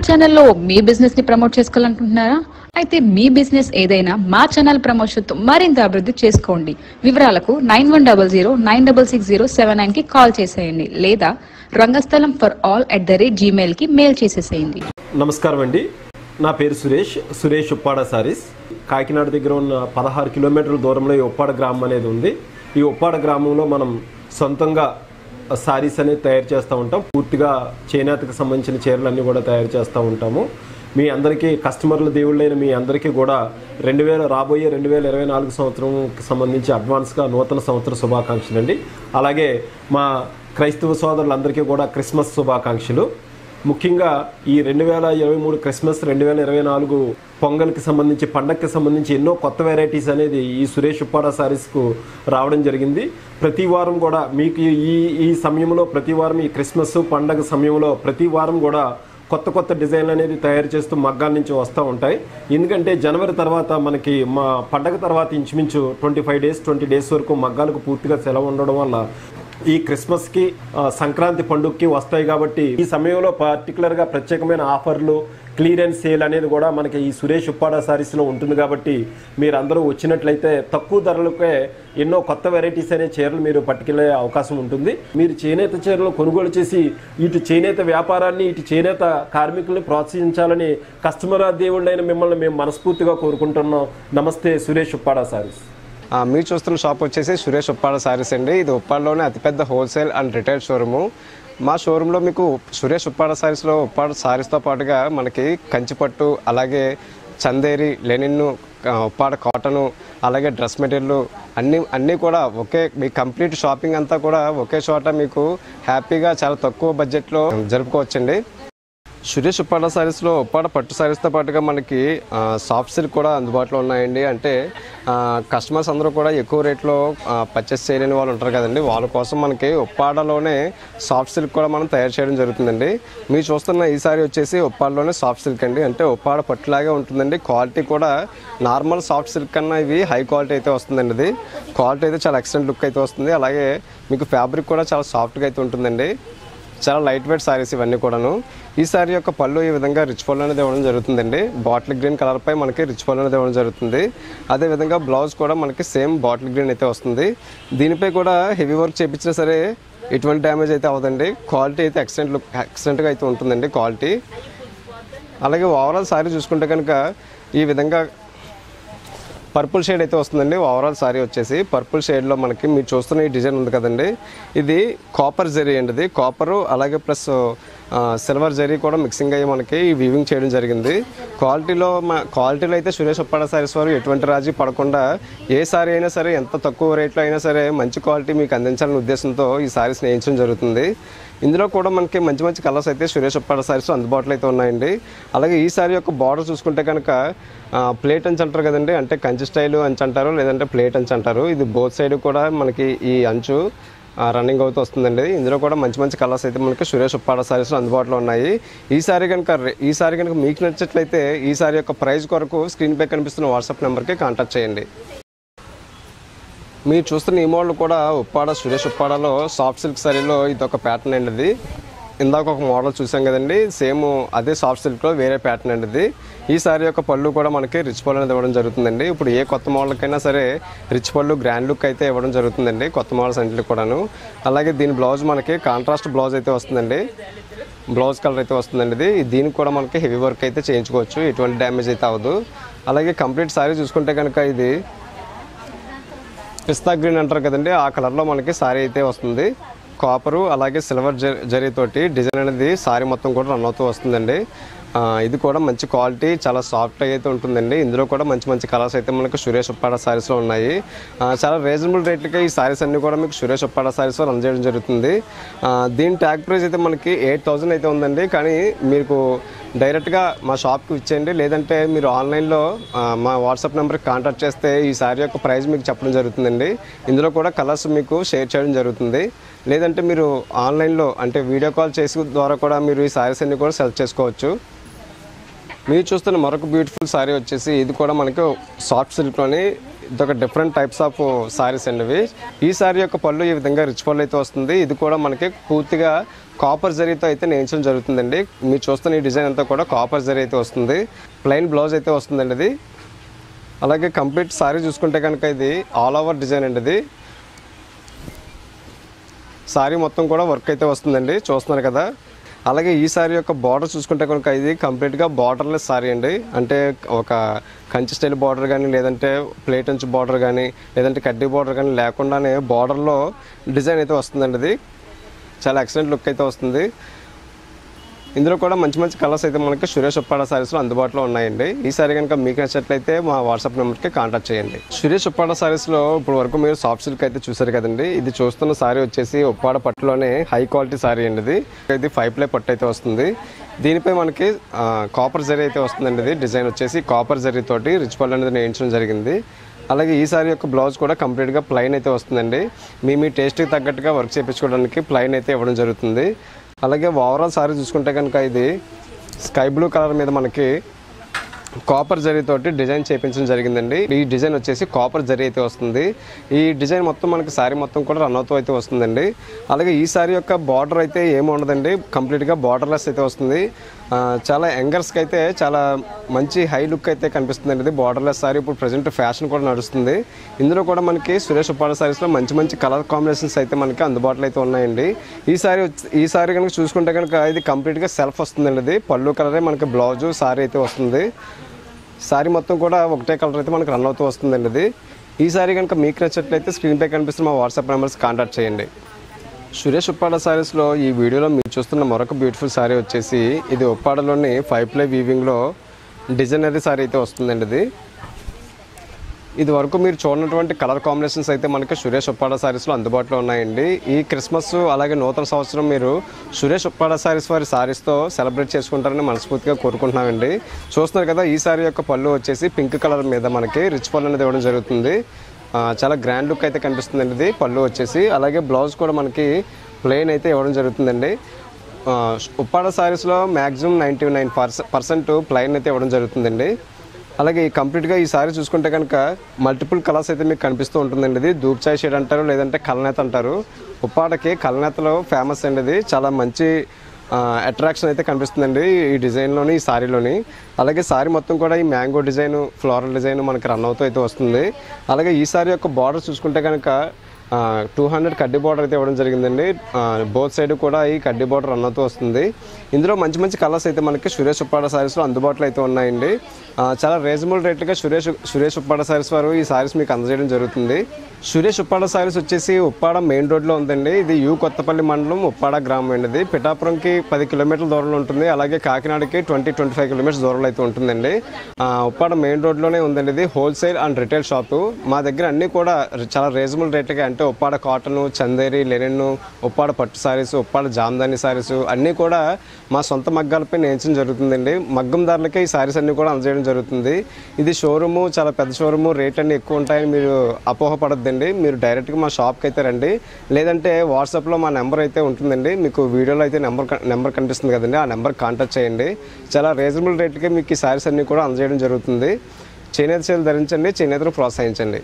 ఛానల్లో మీ బిజినెస్ ని ప్రమోట్ చేసుకోవాలనుకుంటున్నారా? అయితే మీ బిజినెస్ ఏదైనా మా ఛానల్ ప్రమోషన్ తో మరింత అభివృద్ధి చేసుకోండి. వివరాలకు 9100966079 కి కాల్ చేసేయండి లేదా rangastalam4all@gmail కి మెయిల్ చేసేసేయండి. నమస్కారం అండి, నా పేరు సురేష్ ఉప్పాడ సారీస్. కాకినాడ దగ్గర ఉన్న 16 కిలోమీటర్ల దూరంలో ఈ ఉప్పాడ గ్రామం అనేది ఉంది. ఈ ఉప్పాడ గ్రామంలో మనం సొంతంగా సారీస్ అనేది తయారు చేస్తూ ఉంటాం. పూర్తిగా చేనేతకు సంబంధించిన చీరలన్నీ కూడా తయారు చేస్తూ ఉంటాము. మీ అందరికీ కస్టమర్ల దేవుళ్ళైన మీ అందరికీ కూడా రాబోయే 2024 సంవత్సరంకి సంబంధించి అడ్వాన్స్గా నూతన సంవత్సర శుభాకాంక్షలు అండి. అలాగే మా క్రైస్తవ సోదరులందరికీ కూడా క్రిస్మస్ శుభాకాంక్షలు. ముఖ్యంగా ఈ 2023 క్రిస్మస్, 2024 పొంగల్కి సంబంధించి, పండగకి సంబంధించి ఎన్నో కొత్త వెరైటీస్ అనేది ఈ సురేష్ ఉప్పాడ సారీస్కు రావడం జరిగింది. ప్రతి వారం కూడా మీకు ఈ సమయంలో ప్రతి వారం ఈ క్రిస్మస్ పండగ సమయంలో ప్రతి వారం కూడా కొత్త డిజైన్లు అనేది తయారు చేస్తూ మగ్గాల నుంచి వస్తూ ఉంటాయి. ఎందుకంటే జనవరి తర్వాత మనకి మా పండగ తర్వాత ఇంచుమించు 20 డేస్ వరకు మగ్గాలకు పూర్తిగా సెలవు ఉండడం వల్ల ఈ క్రిస్మస్కి, సంక్రాంతి పండుగకి వస్తాయి. కాబట్టి ఈ సమయంలో పర్టికులర్గా ప్రత్యేకమైన ఆఫర్లు, క్లియరెన్స్ సేల్ అనేది కూడా మనకి ఈ సురేష్ ఉప్పాడ సారీస్లో ఉంటుంది. కాబట్టి మీరు అందరూ వచ్చినట్లయితే తక్కువ ధరలకే ఎన్నో కొత్త వెరైటీస్ అనే చీరలు మీరు పట్టుకెళ్లే అవకాశం ఉంటుంది. మీరు చేనేత చీరలు కొనుగోలు చేసి ఇటు చేనేత వ్యాపారాన్ని, ఇటు చేనేత కార్మికుల్ని ప్రోత్సహించాలని కస్టమర్ దేవుళ్ళైన మిమ్మల్ని మేము మనస్ఫూర్తిగా కోరుకుంటున్నాం. నమస్తే, సురేష్ ఉప్పాడ సారీస్. మీరు చూస్తున్న షాప్ వచ్చేసి సురేష్ ఉప్పాడ సారీస్ అండి. ఇది ఉప్పాడలోనే అతిపెద్ద హోల్సేల్ అండ్ రిటైల్ షోరూము. మా షోరూంలో మీకు సురేష్ ఉప్పాడ సారీస్లో ఉప్పాడ సారీస్తో పాటుగా మనకి కంచిపట్టు, అలాగే చందేరి, లెనిన్, ఉప్పాడ కాటను, అలాగే డ్రెస్ మెటీరియల్ అన్నీ కూడా మీ కంప్లీట్ షాపింగ్ అంతా కూడా ఒకే చోట మీకు హ్యాపీగా చాలా తక్కువ బడ్జెట్లో జరుపుకోవచ్చండి. సురేష్ ఉప్పాడ సారీస్లో ఉప్పాడ పట్టు సారీస్తో పాటుగా మనకి సాఫ్ట్ సిల్క్ కూడా అందుబాటులో ఉన్నాయండి. అంటే కస్టమర్స్ అందరూ కూడా ఎక్కువ రేట్లో పర్చేస్ చేయలేని వాళ్ళు ఉంటారు కదండి, వాళ్ళ కోసం మనకి ఉప్పాడలోనే సాఫ్ట్ సిల్క్ కూడా మనం తయారు చేయడం జరుగుతుందండి. మీరు చూస్తున్న ఈ సారీ వచ్చేసి ఉప్పాడలోనే సాఫ్ట్ సిల్క్ అండి. అంటే ఉప్పాడ పట్టులాగే ఉంటుందండి. క్వాలిటీ కూడా నార్మల్ సాఫ్ట్ సిల్క్ కన్నా ఇవి హై క్వాలిటీ అయితే వస్తుందండి. ఇది క్వాలిటీ అయితే చాలా ఎక్సలెంట్ లుక్ అయితే వస్తుంది. అలాగే మీకు ఫ్యాబ్రిక్ కూడా చాలా సాఫ్ట్గా అయితే ఉంటుందండి. చాలా లైట్ వెయిట్ సారీస్ ఇవన్నీ కూడాను. ఈ సారీ యొక్క పళ్ళు ఈ విధంగా రిచ్ పళ్ళు అనేది ఇవ్వడం జరుగుతుందండి. బాటిల్ గ్రీన్ కలర్పై మనకి రిచ్ పళ్ళు అనేది ఇవ్వడం జరుగుతుంది. అదేవిధంగా బ్లౌజ్ కూడా మనకి సేమ్ బాటిల్ గ్రీన్ అయితే వస్తుంది. దీనిపై కూడా హెవీ వర్క్ చేయించినా సరే ఎటువంటి డ్యామేజ్ అయితే అవ్వదండి. క్వాలిటీ అయితే ఎక్సలెంట్గా అయితే ఉంటుందండి క్వాలిటీ. అలాగే ఓవరాల్ సారీ చూసుకుంటే కనుక ఈ విధంగా పర్పుల్ షేడ్ అయితే వస్తుందండి. ఓవరాల్ సారీ వచ్చేసి పర్పుల్ షేడ్లో మనకి మీరు చూస్తున్న ఈ డిజైన్ ఉంది కదండి, ఇది కాపర్ జరీ అండి. ఇది కాపరు అలాగే ప్లస్ సిల్వర్ జరీ కూడా మిక్సింగ్ అయ్యి మనకి వీవింగ్ చేయడం జరిగింది. క్వాలిటీలో అయితే సురేష్ ఉప్పాడ సారీస్ వారు ఎటువంటి రాజీ పడకుండా ఏ సారీ అయినా సరే ఎంత తక్కువ రేట్లో అయినా సరే మంచి క్వాలిటీ మీకు అందించాలనే ఉద్దేశంతో ఈ సారీస్ వేయించడం జరుగుతుంది. ఇందులో కూడా మనకి మంచి కలర్స్ అయితే సురేష్ ఉప్పాడ సారీస్ అందుబాటులో అయితే ఉన్నాయండి. అలాగే ఈ సారీ యొక్క బార్డర్ చూసుకుంటే కనుక ప్లేట్ అంచు అంటారు కదండి, అంటే కంచి స్టైలు అంచు అంటారు, లేదంటే ప్లేట్ అంచు అంటారు. ఇది బోత్ సైడ్ కూడా మనకి ఈ అంచు రన్నింగ్ అవుతూ వస్తుందండి. ఇందులో కూడా మంచి కలర్స్ అయితే మనకి సురేష్ ఉప్పాడ సారీస్లో అందుబాటులో ఉన్నాయి. ఈ సారీ కనుక మీకు నచ్చినట్లయితే ఈ సారీ యొక్క ప్రైస్ కొరకు స్క్రీన్పై కనిపిస్తున్న వాట్సాప్ నెంబర్కి కాంటాక్ట్ చేయండి. మీరు చూస్తున్న ఈ మోడల్ కూడా సురేష్ ఉప్పాడలో సాఫ్ట్ సిల్క్ సారీలో ఇది ఒక ప్యాటర్న్ అండి. ఇది ఇందాక ఒక మోడల్ చూసాం కదండి, సేమ్ అదే సాఫ్ట్ సిల్క్లో వేరే ప్యాటర్న్ అండి ఇది. ఈ సారీ యొక్క పళ్ళు కూడా మనకి రిచ్ పళ్ళు అనేది ఇవ్వడం జరుగుతుందండి. ఇప్పుడు ఏ కొత్త మోడల్కైనా సరే రిచ్ పళ్ళు, గ్రాండ్ లుక్ అయితే ఇవ్వడం జరుగుతుందండి కొత్త మోడల్స్ అన్నింటికి కూడాను. అలాగే దీని బ్లౌజ్ మనకి కాంట్రాస్ట్ బ్లౌజ్ అయితే వస్తుందండి. బ్లౌజ్ కలర్ అయితే వస్తుందండి. దీనికి కూడా మనకి హెవీ వర్క్ అయితే చేయించుకోవచ్చు, ఎటువంటి డ్యామేజ్ అయితే అవ్వదు. అలాగే కంప్లీట్ సారీ చూసుకుంటే కనుక ఇది పిస్తా గ్రీన్ అంటారు కదండి, ఆ కలర్లో మనకి సారీ అయితే వస్తుంది. కాపరు అలాగే సిల్వర్ జరీతోటి డిజైన్ అనేది సారీ మొత్తం కూడా రన్ అవుతూ వస్తుందండి. ఇది కూడా మంచి క్వాలిటీ, చాలా సాఫ్ట్ అయితే ఉంటుందండి. ఇందులో కూడా మంచి కలర్స్ అయితే మనకు సురేష్ ఉప్పాడ సారీస్లో ఉన్నాయి. చాలా రీజనబుల్ రేట్లకే ఈ సారీస్ అన్నీ కూడా మీకు సురేష్ ఉప్పాడ సారీస్లో రన్ చేయడం జరుగుతుంది. దీని ట్యాగ్ ప్రైస్ అయితే మనకి 8,000 అయితే ఉందండి. కానీ మీకు డైరెక్ట్గా మా షాప్కి ఇచ్చేయండి, లేదంటే మీరు ఆన్లైన్లో మా వాట్సాప్ నెంబర్కి కాంటాక్ట్ చేస్తే ఈ సారీ యొక్క ప్రైస్ మీకు చెప్పడం జరుగుతుందండి. ఇందులో కూడా కలర్స్ మీకు షేర్ చేయడం జరుగుతుంది. లేదంటే మీరు ఆన్లైన్లో అంటే వీడియో కాల్ చేసి ద్వారా కూడా మీరు ఈ సారీస్ అన్నీ కూడా సెలెక్ట్ చేసుకోవచ్చు. మీరు చూస్తున్న మరొక బ్యూటిఫుల్ సారీ వచ్చేసి ఇది కూడా మనకు సాఫ్ట్ సిల్క్లోని ఇదొక డిఫరెంట్ టైప్స్ ఆఫ్ సారీస్ అండి ఇవి. ఈ సారీ యొక్క పళ్ళు ఈ విధంగా రిచ్ పళ్ళు అయితే వస్తుంది. ఇది కూడా మనకి పూర్తిగా కాపర్ జరీతో అయితే నేయించడం జరుగుతుందండి. మీరు చూస్తున్న ఈ డిజైన్ అంతా కూడా కాపర్ జరీ అయితే వస్తుంది. ప్లెయిన్ బ్లౌజ్ అయితే వస్తుందండి ఇది. అలాగే కంప్లీట్ సారీ చూసుకుంటే కనుక ఇది ఆల్ ఓవర్ డిజైన్ అండి. ఇది సారీ మొత్తం కూడా వర్క్ అయితే వస్తుందండి, చూస్తున్నారు కదా. అలాగే ఈ సారీ యొక్క బార్డర్ చూసుకుంటే కనుక ఇది కంప్లీట్గా బార్డర్లెస్ సారీ అండి. అంటే ఒక కంచి స్టైల్ బార్డర్ కానీ, లేదంటే ప్లేట్ అంచు బార్డర్ కానీ, లేదంటే కడ్డీ బార్డర్ కానీ లేకుండానే బార్డర్లో డిజైన్ అయితే వస్తుందండి. ఇది చాలా ఎక్సలెంట్ లుక్ అయితే వస్తుంది. ఇందులో కూడా మంచి మంచి కలర్స్ అయితే మనకి సురేష్ ఉప్పాడ సారీస్లో అందుబాటులో ఉన్నాయండి. ఈ సారీ కనుక మీకు నచ్చినట్లయితే మా వాట్సాప్ నెంబర్కి కాంటాక్ట్ చేయండి. సురేష్ ఉప్పాడ సారీస్లో ఇప్పుడు వరకు మీరు సాఫ్ట్ సిల్క్ అయితే చూసారు కదండి. ఇది చూస్తున్న సారీ వచ్చేసి ఉప్పాడ పట్టులోనే హై క్వాలిటీ సారీ అండి. ఇది 5 ప్లై పట్టు అయితే వస్తుంది. దీనిపై మనకి కాపర్ జరీ అయితే వస్తుందండి. ఇది డిజైన్ వచ్చేసి కాపర్ జరీ తోటి రిచ్ పళ్ళు అనేది నేయించడం జరిగింది. అలాగే ఈ సారీ యొక్క బ్లౌజ్ కూడా కంప్లీట్గా ప్లెయిన్ అయితే వస్తుందండి. మీ టేస్ట్కి తగ్గట్టుగా వర్క్ చేయించుకోవడానికి ప్లెయిన్ అయితే ఇవ్వడం జరుగుతుంది. అలాగే ఓవరాల్ సారీ చూసుకుంటే కనుక ఇది స్కై బ్లూ కలర్ మీద మనకి కాపర్ జరీతోటి డిజైన్ చేయించడం జరిగిందండి. ఈ డిజైన్ వచ్చేసి కాపర్ జరీ అయితే వస్తుంది. ఈ డిజైన్ మొత్తం మనకి సారీ మొత్తం కూడా రన్ అవుతూ అయితే వస్తుందండి. అలాగే ఈ సారీ యొక్క బార్డర్ అయితే ఏమి ఉండదండి, కంప్లీట్గా బార్డర్లెస్ అయితే వస్తుంది. చాలా యంగర్స్కి అయితే చాలా మంచి హై లుక్ అయితే కనిపిస్తుందండి. ఇది బార్డర్లెస్ సారీ ఇప్పుడు ప్రజెంట్ ఫ్యాషన్ కూడా నడుస్తుంది. ఇందులో కూడా మనకి సురేష్ ఉప్పాడ సారీస్లో మంచి మంచి కలర్ కాంబినేషన్స్ అయితే మనకి అందుబాటులో అయితే ఉన్నాయండి. ఈ సారీ కనుక చూసుకుంటే కనుక ఇది కంప్లీట్గా సెల్ఫ్ వస్తుందండి. ఇది పళ్ళు కలరే మనకి బ్లౌజు సారీ అయితే వస్తుంది. సారీ మొత్తం కూడా ఒకటే కలర్ అయితే మనకి రన్ అవుతూ వస్తుందండి. ఇది ఈ సారీ కనుక మీకు నచ్చినట్లయితే స్క్రీన్పై కనిపిస్తున్న మా వాట్సాప్ నెంబర్స్ కాంటాక్ట్ చేయండి. సురేష్ ఉప్పాడ సారీస్లో ఈ వీడియోలో మీరు చూస్తున్న మరొక బ్యూటిఫుల్ సారీ వచ్చేసి ఇది ఉప్పాడలోని 5 ప్లై వీవింగ్లో డిజైనరీ సారీ అయితే వస్తుందండి. ఇది వరకు మీరు చూడనటువంటి కలర్ కాంబినేషన్స్ అయితే మనకి సురేష్ ఉప్పాడ సారీస్లో అందుబాటులో ఉన్నాయండి. ఈ క్రిస్మస్ అలాగే నూతన సంవత్సరం మీరు సురేష్ ఉప్పాడ సారీస్ వారి సారీస్తో సెలబ్రేట్ చేసుకుంటారని మనస్ఫూర్తిగా కోరుకుంటున్నామండి. చూస్తున్నారు కదా, ఈ సారీ యొక్క పళ్ళు వచ్చేసి పింక్ కలర్ మీద మనకి రిచ్ పళ్ళు అనేది ఇవ్వడం జరుగుతుంది. చాలా గ్రాండ్ లుక్ అయితే కనిపిస్తుందండి ఇది పళ్ళు వచ్చేసి. అలాగే బ్లౌజ్ కూడా మనకి ప్లెయిన్ అయితే ఇవ్వడం జరుగుతుందండి. ఉప్పాడ సారీస్లో మ్యాక్సిమం 99% ప్లెయిన్ అయితే ఇవ్వడం జరుగుతుందండి. అలాగే కంప్లీట్గా ఈ సారీ చూసుకుంటే కనుక మల్టిపుల్ కలర్స్ అయితే మీకు కనిపిస్తూ ఉంటుందండి. ఇది ధూప్ చాయ్ షేడ్ అంటారు, లేదంటే కలనేత అంటారు. ఉప్పాడకి కలనేతలో ఫేమస్ అండి. ఇది చాలా మంచి అట్రాక్షన్ అయితే కనిపిస్తుందండి ఈ డిజైన్లోని, ఈ సారీలోని. అలాగే సారీ మొత్తం కూడా ఈ మ్యాంగో డిజైన్, ఫ్లోరల్ డిజైన్ మనకి రన్ అవుతూ అయితే వస్తుంది. అలాగే ఈ సారీ యొక్క బార్డర్ చూసుకుంటే కనుక 200 కడ్డీ బార్డర్ అయితే ఇవ్వడం జరిగిందండి. బోత్ సైడ్ కూడా ఈ కడ్డీ బార్డర్ రన్ అవుతూ వస్తుంది. ఇందులో మంచి మంచి కలర్స్ అయితే మనకి సురేష్ ఉప్పాడ సారీస్లో అందుబాటులో అయితే ఉన్నాయండి. చాలా రీజనబుల్ రేట్లుగా సురేష్ ఉప్పాడ సారీస్ వారు ఈ సారీస్ మీకు అందజేయడం జరుగుతుంది. సురేష్ ఉప్పాడ సారీస్ వచ్చేసి ఉప్పాడ మెయిన్ రోడ్లో ఉందండి. ఇది యు కొత్తపల్లి మండలం ఉప్పాడ గ్రామం అండి. ఇది పిఠాపురంకి 10 కిలోమీటర్ల దూరంలో ఉంటుంది. అలాగే కాకినాడకి 20-25 కిలోమీటర్స్ దూరంలో అయితే ఉంటుందండి. ఉప్పాడ మెయిన్ రోడ్లోనే ఉందండి. ఇది హోల్సేల్ అండ్ రిటైల్ షాపు. మా దగ్గర అన్నీ కూడా చాలా రీజనబుల్ రేట్లుగా, అంటే ఉప్పాడ కాటను, చందేరి, లెనిన్, ఉప్పాడ పట్టు సారీస్, ఉప్పాడ జామ్దాని సారీస్ అన్నీ కూడా మా సొంత మగ్గాలపై నేర్చడం జరుగుతుందండి. మగ్గం ధరలకే ఈ సారీస్ అన్నీ కూడా అందజేయడం జరుగుతుంది. ఇది షోరూము, చాలా పెద్ద షోరూము, రేట్ అన్నీ ఎక్కువ ఉంటాయని మీరు అపోహపడద్దండి. మీరు డైరెక్ట్గా మా షాప్కి అయితే రండి, లేదంటే వాట్సాప్లో మా నెంబర్ అయితే ఉంటుందండి. మీకు వీడియోలో అయితే నెంబర్ కనిపిస్తుంది కదండి, ఆ నెంబర్ కాంటాక్ట్ చేయండి. చాలా రీజనబుల్ రేట్కే మీకు ఈ సారీస్ అన్నీ కూడా అందజేయడం జరుగుతుంది. చేనేత చీరలు ధరించండి, చేనేతను ప్రోత్సహించండి.